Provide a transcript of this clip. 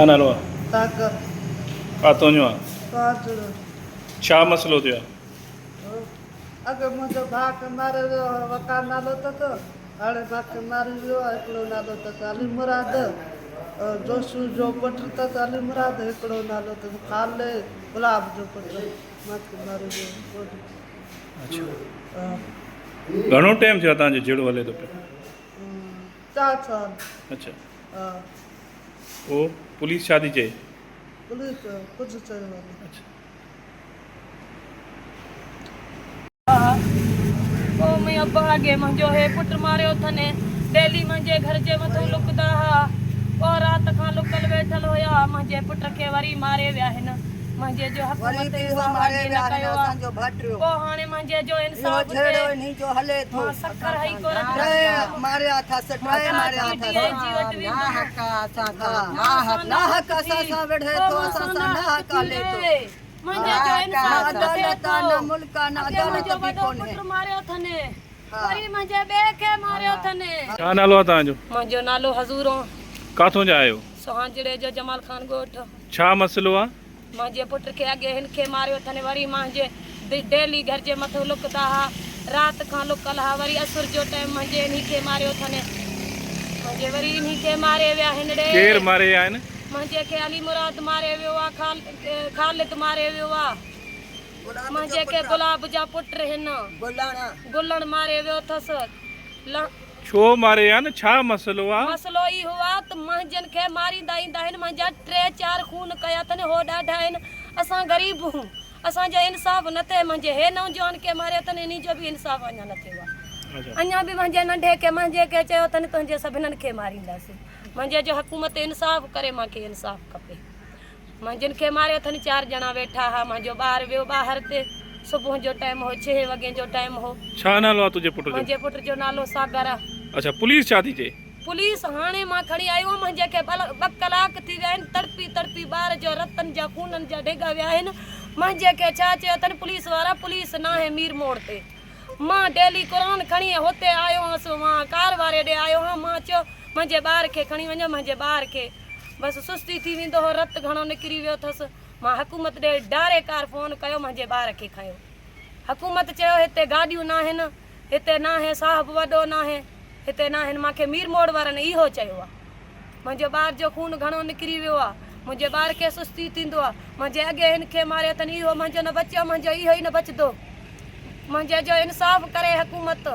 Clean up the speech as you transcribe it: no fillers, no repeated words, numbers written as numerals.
छा नालो आहे? सागर काथों जो आहे? काजल छा मसइलो थियो आहे? अॻे मुंहिंजो भाउ खे मारे वियो वकार नालो अथसि हाणे भाउ खे मारे वियो हिकिड़ो नालो अथसि अली मुराद जोशू जो पुटु अथसि अली मुराद हिकिड़ो नालो अथसि खाले गुलाब जो पुटु मूंखे मारे वियो अच्छा, हा, घणो टाइम थियो आहे तव्हांजो जहिड़ो हले थो पियो? 4 साल अच्छा, हा पोइ पुलिस छा थी चए? पुलिस कुझु चयो वञे अच्छा, पोइ मुंहिंजो भागे मुंहिंजो हे पुटु मारियो अथनि डेली मुंहिंजे घर जे मथां लुकंदा हुआ पोइ राति खां लुकल वेठल हुया मुंहिंजे पुट खे वरी मारे विया आहिनि मुंहिंजे जो हुकूमत पोइ हाणे मुंहिंजे जो इंसाफ़ सखर हई को मारिया था सटाए मारिया था ना हक असा सा वेठे तो असा सा ना हक ले तो मुंहिंजे जो इंसाफ़ अदालत ना मुल्क ना अदालत भी कोन है पुट मारियो अथनि वरी मुंहिंजे ॿिए खे मारियो अथनि छा नालो आहे तव्हांजो? मुंहिंजो नालो हज़ूरो काथों जा आहियो? सोहांजड़े जो जमाल खान ॻोठ छा मसइलो आहे? मुंहिंजे पुट खे अॻे हिन खे मारियो अथनि वरी मुंहिंजे डेली घर जे मथां लुकंदा हुआ राति खां लुकल हुआ वरी असुर जो टाइम मुंहिंजे इन खे मारियो अथनि मुंहिंजे वरी इन खे मारे विया आहिनि केरु मारे आहिनि? मुंहिंजे खे अली मुराद मारे वियो आहे ख़ालिद मारे वियो आहे मुंहिंजे खे गुलाब जा पुट हिन गुलण मारे वियो अथसि छो मारे आहिनि? छा मसइलो आहे? मसलो ई हुआ त मुंहिंजनि खे मारींदा ईंदा आहिनि मुंहिंजा 3-4 खून कया अथनि हो ॾाढा आहिनि असां ग़रीब हूं असांजो इंसाफ़ न थिए मुंहिंजे हे नौजवान खे मारियो अथनि इन जो बि इंसाफ़ अञा न थियो आहे अञा बि मुंहिंजे नंढे खे मुंहिंजे खे चयो अथनि तुंहिंजे सभिनीनि खे मारींदासीं मुंहिंजे जो हुकूमत इंसाफ़ करे मूंखे इंसाफ़ खपे मुंहिंजनि खे मारियो अथनि 4 ॼणा वेठा हुआ मुंहिंजो ॿारु वियो ॿाहिरि ते सुबुह जो टाइम हो 6 वॻे जो टाइम हो छा नालो आहे तुंहिंजे पुट जो? मुंहिंजे पुट जो नालो सागर आहे अच्छा, पुलिस छा थी चए? पुलिस हाणे मां खणी आयो मुंहिंजे खे 2 कलाक थी विया आहिनि तड़पी तड़पी ॿार जो रतनि जा खूननि जा ढेगा विया आहिनि मुंहिंजे खे छा चयो अथनि पुलिस वारा पुलिस न आहे मीर मोड़ ते मां डेली क़ुर खणी हुते आयो हुअसि मां कार वारे ॾे आयो हुअमि मां चयो मुंहिंजे ॿार खे खणी वञो मुंहिंजे ॿार खे बसि सुस्ती थी वेंदो हो रतु घणो निकिरी वियो अथसि मां हुकूमत ॾे डारे कार फ़ोन कयो मुंहिंजे ॿार खे खयो हुकूमत चयो हिते गाॾियूं न आहिनि हिते न आहे साहिबु वॾो न आहे हिते न आहिनि मूंखे मीर मोड़ वारनि इहो चयो आहे मुंहिंजे ॿार जो खून घणो निकिरी वियो आहे मुंहिंजे ॿार खे सुस्ती थींदो आहे मुंहिंजे अॻे हिन खे मारियो अथनि इहो मुंहिंजो न बचियो मुंहिंजो इहो ई न बचंदो मुंहिंजे जो इंसाफ़ करे हुकूमत